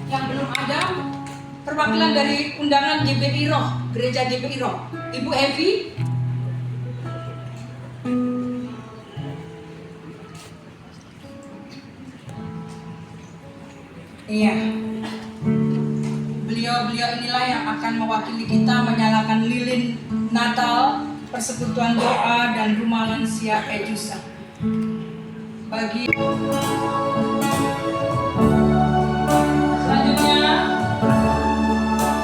Yang belum ada perwakilan dari undangan GBI Roh, Gereja GBI Roh, Ibu Evi. Iya, beliau inilah yang akan mewakili kita menyalakan lilin Natal, persekutuan doa dan rumah lansia Ejusa. Bagi selanjutnya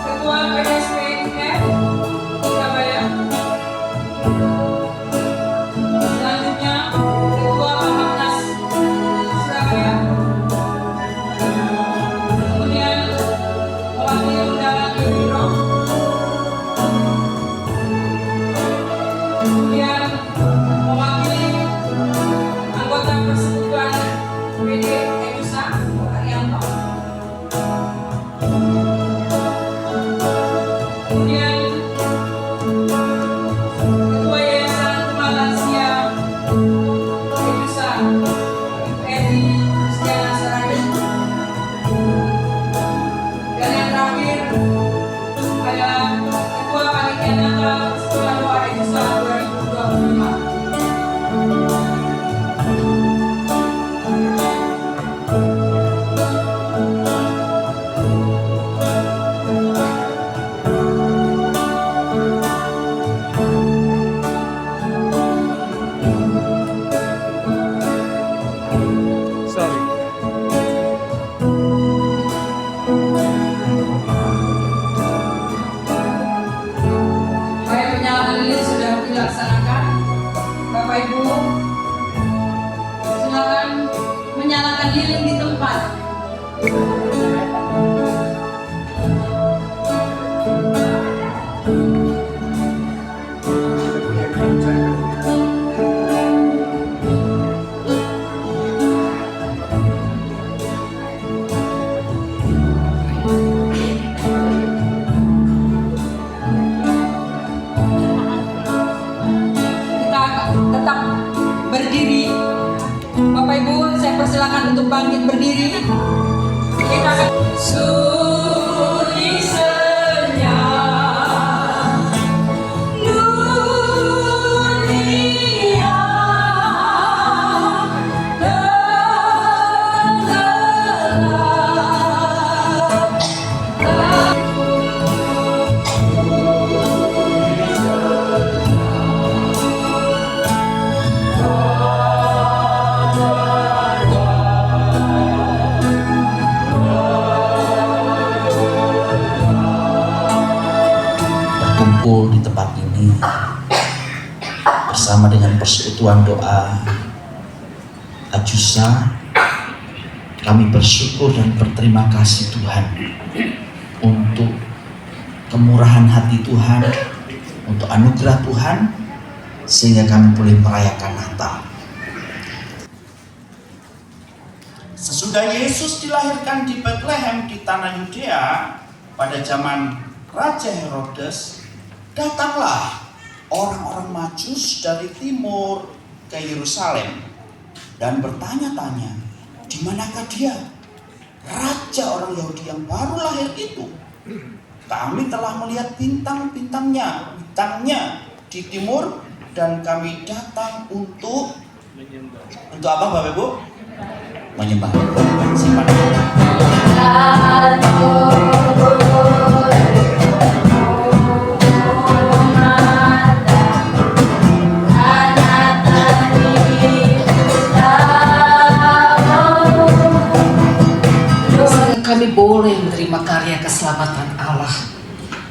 Ketua PSP UF Surabaya. Selanjutnya Ketua Bahamnas Surabaya. Kemudian mewakili undangan Biro. Kemudian mewakili anggota persekutuan PD Ejusa Arianto. Kemudian Ketua Yayasan Rumah Lansia Ejusa Ibu Edi Kristiana Sarani. Dan yang terakhir adalah Ketua Panitia Natal Persekutuan Doa Ejusa 2025. Bapak Ibu, silakan menyalakan lilin di tempat. Tetap berdiri. Bapak Ibu, saya persilakan untuk bangkit berdiri. Kita akan suri senyap dunia berkumpul di tempat ini bersama dengan persekutuan doa Ejusa. Kami bersyukur dan berterima kasih Tuhan untuk kemurahan hati Tuhan, untuk anugerah Tuhan, sehingga kami boleh merayakan Natal. Sesudah Yesus dilahirkan di Bethlehem di tanah Yudea pada zaman Raja Herodes, datanglah orang-orang Majus dari timur ke Yerusalem dan bertanya-tanya, di manakah dia, raja orang Yahudi yang baru lahir itu? Kami telah melihat bintangnya di timur dan kami datang untuk apa, Bapak Ibu? Menyembah. Simpan. Kami boleh menerima karya keselamatan Allah.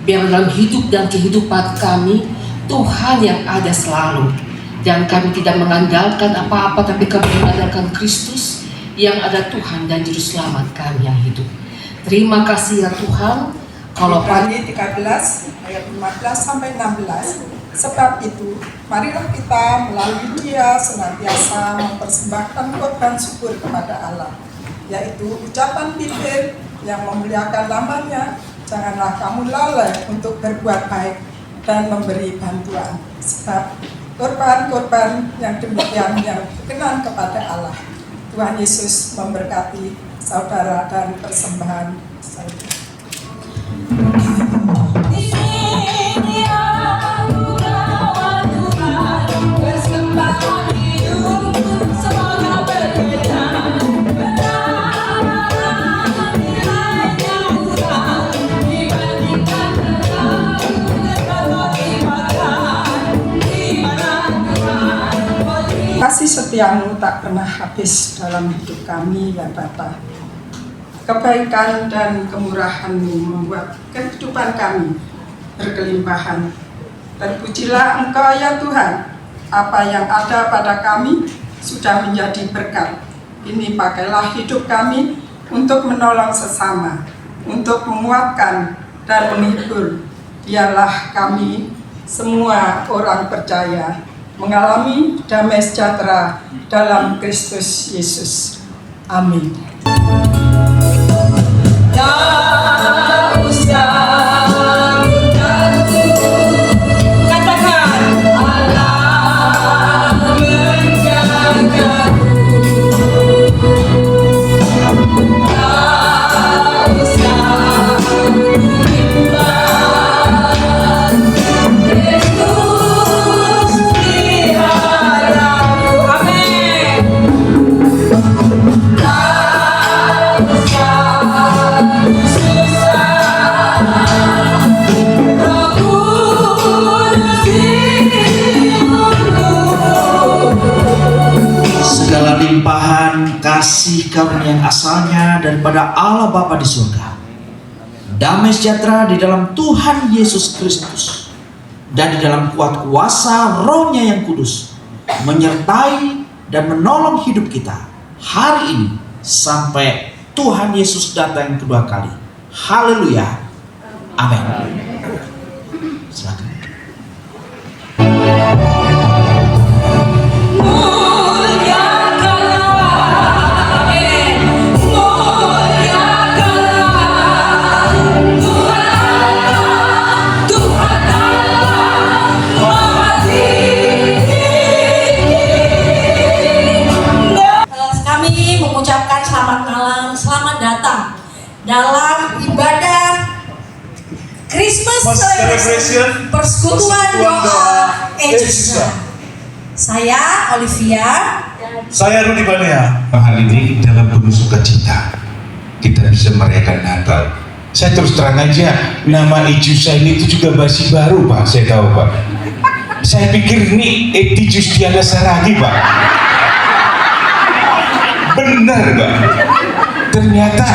Biar dalam hidup dan kehidupan kami, Tuhan yang ada selalu. Dan kami tidak mengandalkan apa-apa, tapi kami mengandalkan Kristus yang ada Tuhan dan Juru Selamat kami yang hidup. Terima kasih ya Tuhan. Kalau Ibrani 13 ayat 15 sampai 16. Sebab itu, marilah kita melalui Dia senantiasa mempersembahkan korban syukur kepada Allah, yaitu ucapan bibir yang memuliakan namanya. Janganlah kamu lalai untuk berbuat baik dan memberi bantuan, sebab korban-korban yang demikian yang berkenan kepada Allah. Tuhan Yesus memberkati saudara dan persembahan saya. Kasih setiamu tak pernah habis dalam hidup kami ya Bapa. Kebaikan dan kemurahan-Mu membuat kehidupan kami berkelimpahan. Terpujilah Engkau ya Tuhan. Apa yang ada pada kami sudah menjadi berkat. Ini pakailah hidup kami untuk menolong sesama, untuk menguatkan dan menghibur. Biarlah kami semua orang percaya mengalami damai sejahtera dalam Kristus Yesus. Amin. Segala limpahan kasih karunia yang asalnya daripada Allah Bapa di surga, damai sejahtera di dalam Tuhan Yesus Kristus, dan di dalam kuat kuasa Roh-Nya yang kudus, menyertai dan menolong hidup kita hari ini sampai Tuhan Yesus datang kedua kali. Haleluya. Amin. Silakan. Kami mengucapkan selamat malam, selamat datang dalam ibadah Christmas Celebration Persekutuan Doa Ejusa. Saya Olivia. Saya Rudi Bania. Hal ini dalam penuh sukacita kita bisa merayakan Natal. Saya terus terang aja, nama Ejusa ini itu juga masih baru Pak, saya tahu Pak. Saya pikir ini Eti Justiana Saragi Pak. Benar Pak. Ternyata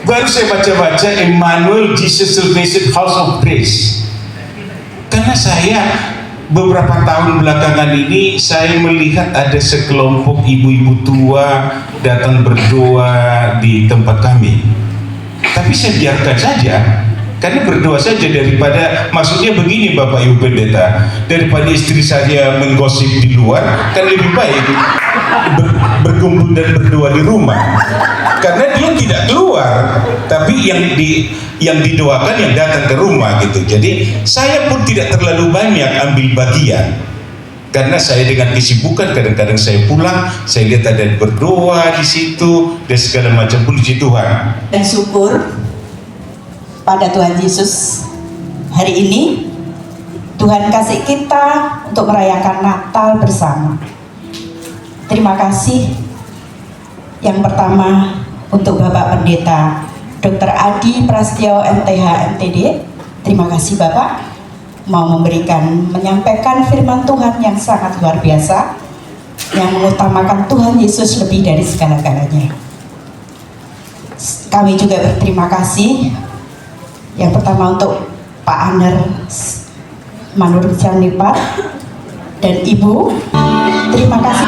baru saya baca-baca Emmanuel Jesus Salvation House of Grace. Karena saya beberapa tahun belakangan ini saya melihat ada sekelompok ibu-ibu tua datang berdoa di tempat kami. Tapi saya biarkan saja, karena berdoa saja daripada, maksudnya begini Bapak Ibu Pendeta, daripada istri saya menggosip di luar, kan lebih baik berkumpul dan berdoa di rumah. Karena dia tidak keluar, tapi yang didoakan yang datang ke rumah gitu. Jadi saya pun tidak terlalu banyak ambil bagian, karena saya dengan kesibukan kadang-kadang saya pulang, saya lihat ada yang berdoa di situ dan segala macam. Puji Tuhan Dan syukur pada Tuhan Yesus, hari ini Tuhan kasih kita untuk merayakan Natal bersama. Terima kasih yang pertama untuk Bapak Pendeta Dr. Adi Prasetyo MTH MTD. Terima kasih Bapak mau menyampaikan firman Tuhan yang sangat luar biasa, yang mengutamakan Tuhan Yesus lebih dari segala-galanya. Kami juga berterima kasih yang pertama untuk Pak Aner Manur Janipat dan Ibu. Terima kasih.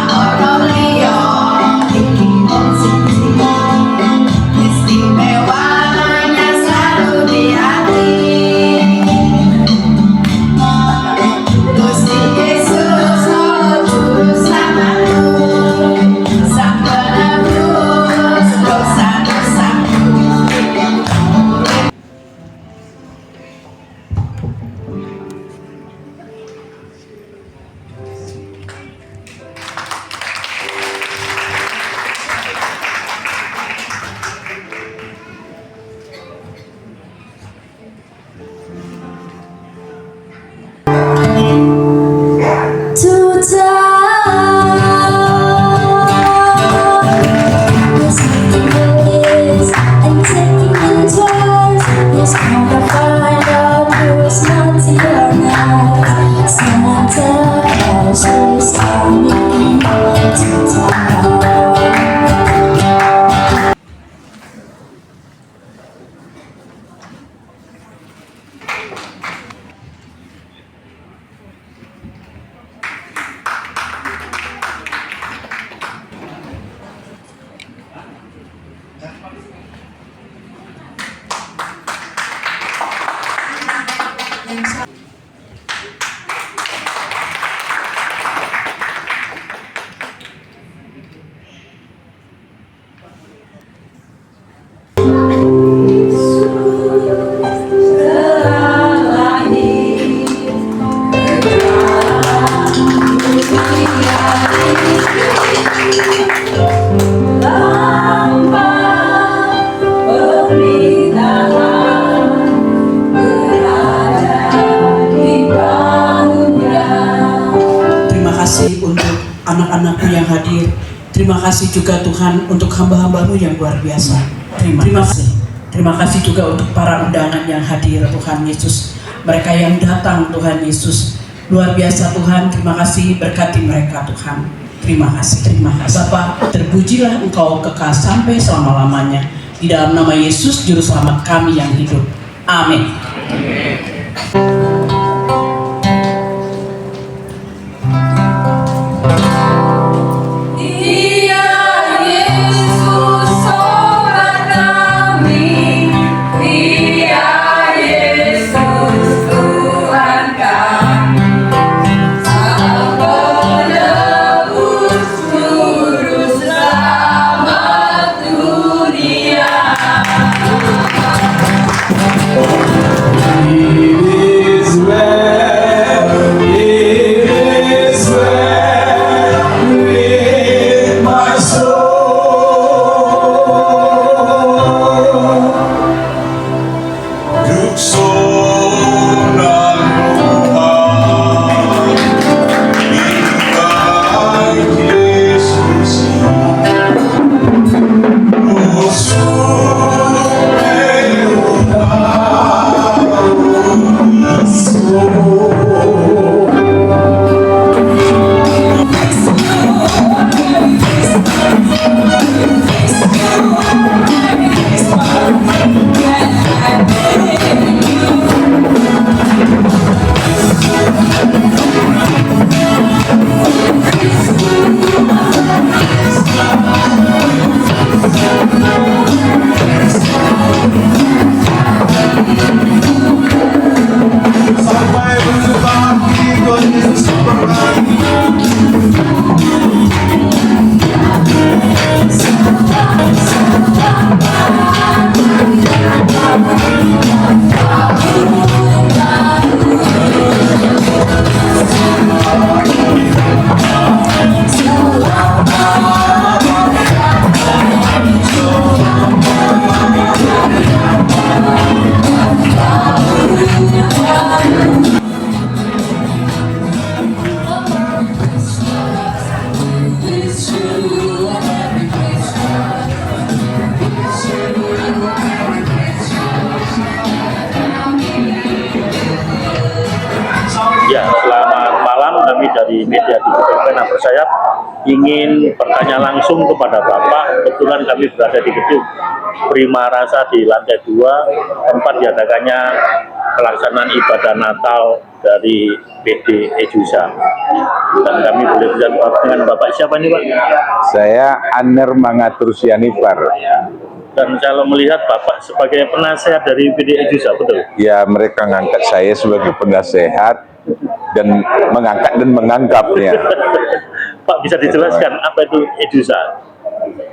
Terima kasih untuk anak-anakku yang hadir. Terima kasih juga Tuhan untuk hamba-hambamu yang luar biasa. Terima kasih. Terima kasih juga untuk para undangan yang hadir, Tuhan Yesus. Mereka yang datang, Tuhan Yesus. Luar biasa Tuhan, terima kasih, berkati mereka Tuhan. Terima kasih, terima kasih. Bapa, terpujilah Engkau kekal sampai selama-lamanya. Di dalam nama Yesus, Juru Selamat kami yang hidup. Amin. Ya, selamat malam. Kami dari media digital Pena Bersayap ingin bertanya langsung kepada Bapak. Kebetulan kami berada di gedung Prima Rasa di lantai 2, tempat diadakannya pelaksanaan ibadah Natal dari PD Ejusa. Dan kami boleh berbicara dengan Bapak siapa nih Pak? Saya Aner Mangatur Sianipar. Dan kalau melihat Bapak sebagai penasehat dari PD Ejusa, betul? Ya, mereka ngangkat saya sebagai penasehat dan mengangkat dan menganggapnya. Pak, bisa dijelaskan apa itu Ejusa?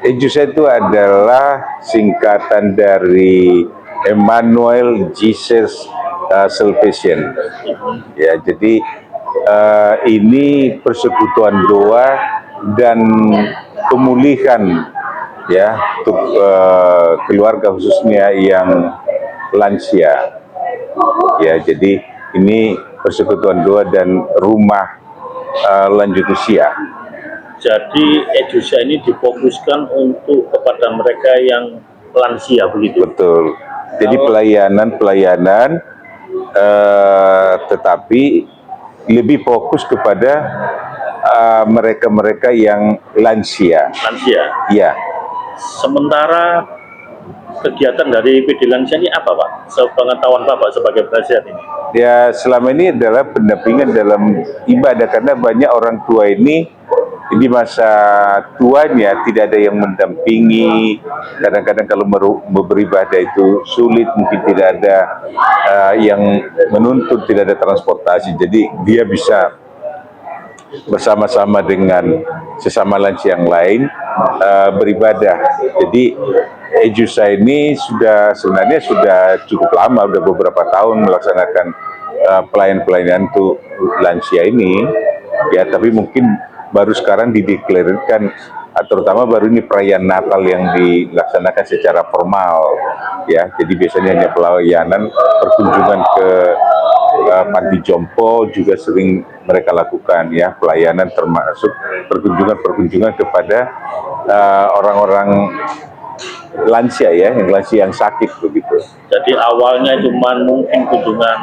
Ejusa itu adalah singkatan dari Emmanuel Jesus Salvation. Ya, jadi ini persekutuan doa dan pemulihan ya untuk keluarga khususnya yang lansia. Ya, jadi ini persekutuan doa dan rumah lanjut usia. Jadi Ejusa ini difokuskan untuk kepada mereka yang lansia begitu. Betul. Jadi pelayanan tetapi lebih fokus kepada mereka-mereka yang lansia. Lansia. Ya. Sementara kegiatan dari PD Lansia ini apa Pak? Sepengetahuan Bapak sebagai penasehat ini? Ya, selama ini adalah pendampingan dalam ibadah karena banyak orang tua ini di masa tuanya tidak ada yang mendampingi. Kadang-kadang kalau beribadah itu sulit, mungkin tidak ada yang menuntut, tidak ada transportasi. Jadi dia bisa bersama-sama dengan sesama lansia yang lain beribadah. Jadi Ejusa ini sebenarnya sudah cukup lama, sudah beberapa tahun melaksanakan pelayanan untuk lansia ini, ya. Tapi mungkin baru sekarang dideklarasikan, terutama baru ini perayaan Natal yang dilaksanakan secara formal, ya. Jadi biasanya hanya pelayanan, perkunjungan ke panti jompo juga sering mereka lakukan, ya, pelayanan termasuk perkunjungan kepada orang-orang lansia, ya, yang sakit begitu. Jadi awalnya cuma mungkin kunjungan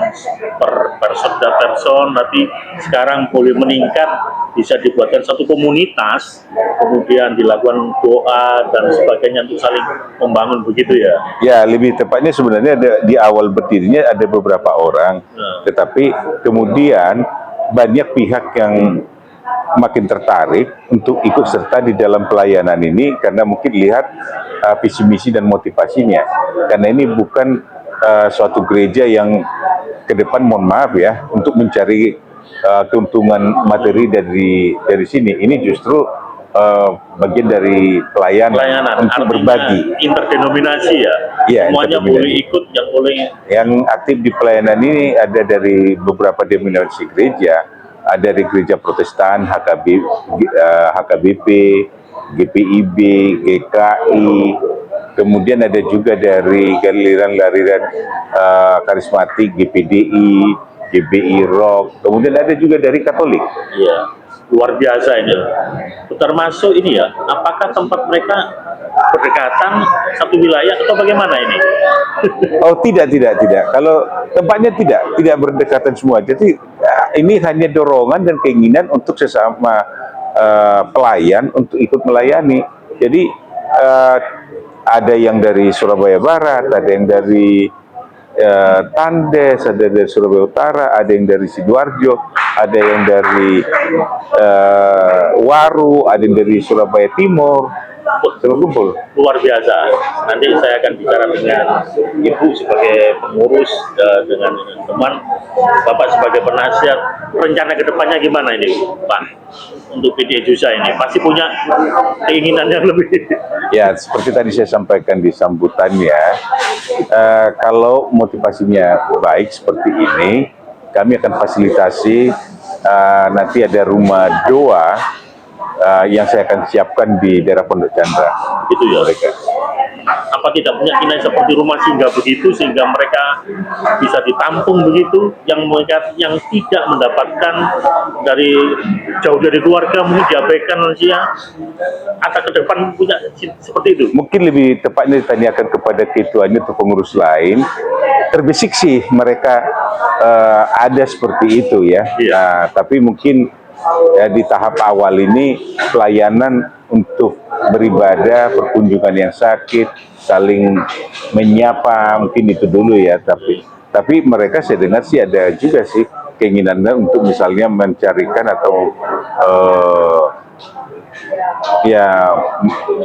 per person, tapi sekarang boleh meningkat, bisa dibuatkan satu komunitas, kemudian dilakukan doa dan sebagainya untuk saling membangun, begitu ya? Ya, lebih tepatnya sebenarnya di awal berdirinya ada beberapa orang, tetapi kemudian banyak pihak yang makin tertarik untuk ikut serta di dalam pelayanan ini karena mungkin lihat visi misi dan motivasinya. Karena ini bukan suatu gereja yang ke depan, mohon maaf ya, untuk mencari keuntungan materi dari sini. Ini justru bagian dari pelayanan untuk berbagi. Interdenominasi ya? Ya, semuanya boleh ikut, yang aktif di pelayanan ini ada dari beberapa denominasi gereja. Ada dari gereja Protestan, HKBP, GPIB, GKI, kemudian ada juga dari aliran-aliran karismatik, GPDI, GBI Rock, kemudian ada juga dari Katolik. Iya, luar biasa ini. Termasuk ini ya, apakah tempat mereka berdekatan satu wilayah atau bagaimana ini? Oh, tidak. Kalau tempatnya tidak berdekatan semua. Jadi ini hanya dorongan dan keinginan untuk sesama pelayan untuk ikut melayani. Jadi ada yang dari Surabaya Barat, ada yang dari Tandes, ada dari Surabaya Utara, ada yang dari Sidoarjo, ada yang dari Waru, ada yang dari Surabaya Timur. Kumpul. Luar biasa. Nanti saya akan bicara dengan Ibu sebagai pengurus, dengan teman, Bapak sebagai penasihat. Rencana kedepannya gimana ini, Pak? Untuk PD Ejusa ini pasti punya keinginan yang lebih. Ya, seperti tadi saya sampaikan di sambutannya, kalau motivasinya baik seperti ini, kami akan fasilitasi. Nanti ada rumah doa yang saya akan siapkan di daerah Pondok Chandra. Itu ya mereka. Apa tidak punya keinginan seperti rumah singgah begitu, sehingga mereka bisa ditampung begitu, yang mereka yang tidak mendapatkan dari jauh dari keluarga, mungkin diabaikan lansia, atau ke depan punya seperti itu? Mungkin lebih tepatnya ditanyakan kepada ketuanya atau pengurus lain. Terbisik sih mereka ada seperti itu ya. Nah, tapi mungkin di tahap awal ini pelayanan untuk beribadah, perkunjungan yang sakit, saling menyapa, mungkin itu dulu ya. Tapi mereka saya dengar sih ada juga sih keinginannya untuk misalnya mencarikan atau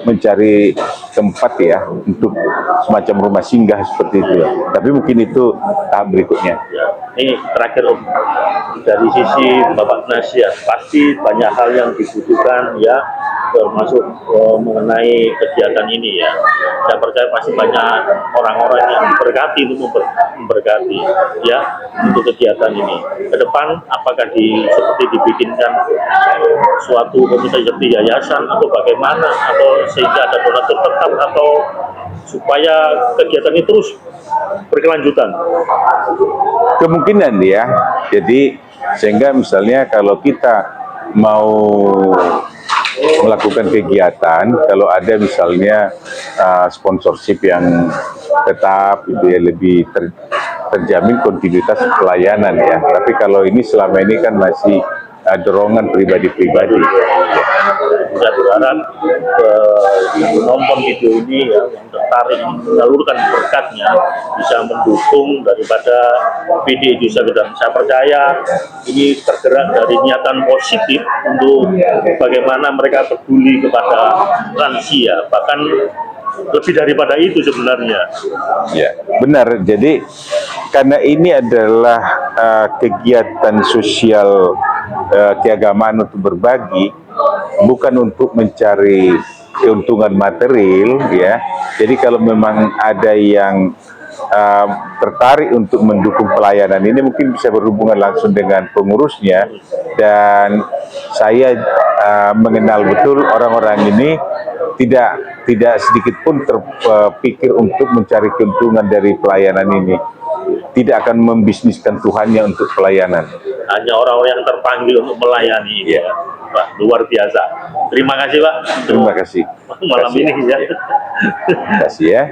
mencari tempat ya untuk semacam rumah singgah seperti itu. Tapi mungkin itu tahap berikutnya. Ini terakhir Om, dari sisi Bapak Nasihat, pasti banyak hal yang dibutuhkan ya, termasuk mengenai kegiatan ini ya. Saya percaya pasti banyak orang-orang yang diberkati untuk memberkati ya untuk kegiatan ini. Ke depan apakah seperti dibikinkan suatu komunitas seperti yayasan atau bagaimana, atau sehingga ada donatur tetap, atau supaya kegiatan ini terus berkelanjutan? Kemungkinan ya. Jadi sehingga misalnya kalau kita mau melakukan kegiatan, kalau ada misalnya sponsorship yang tetap, itu ya lebih terjamin kontinuitas pelayanan ya. Tapi kalau ini selama ini kan masih dorongan pribadi-pribadi. Saya berharap penonton video ini ya, yang tertarik menyalurkan berkatnya bisa mendukung daripada PD Ejusa. Dan saya percaya ini tergerak dari niatan positif untuk bagaimana mereka peduli kepada lansia, bahkan lebih daripada itu sebenarnya. Ya, benar. Jadi karena ini adalah kegiatan sosial keagamaan untuk berbagi, bukan untuk mencari keuntungan material, ya. Jadi kalau memang ada yang tertarik untuk mendukung pelayanan ini, mungkin bisa berhubungan langsung dengan pengurusnya. Dan saya mengenal betul orang-orang ini, tidak sedikit pun terpikir untuk mencari keuntungan dari pelayanan ini. Tidak akan membisniskan Tuhannya untuk pelayanan. Hanya orang-orang yang terpanggil untuk melayani. Ya. Wah, luar biasa. Terima kasih, Pak. Terima kasih. Malam ini ya. Terima kasih ya.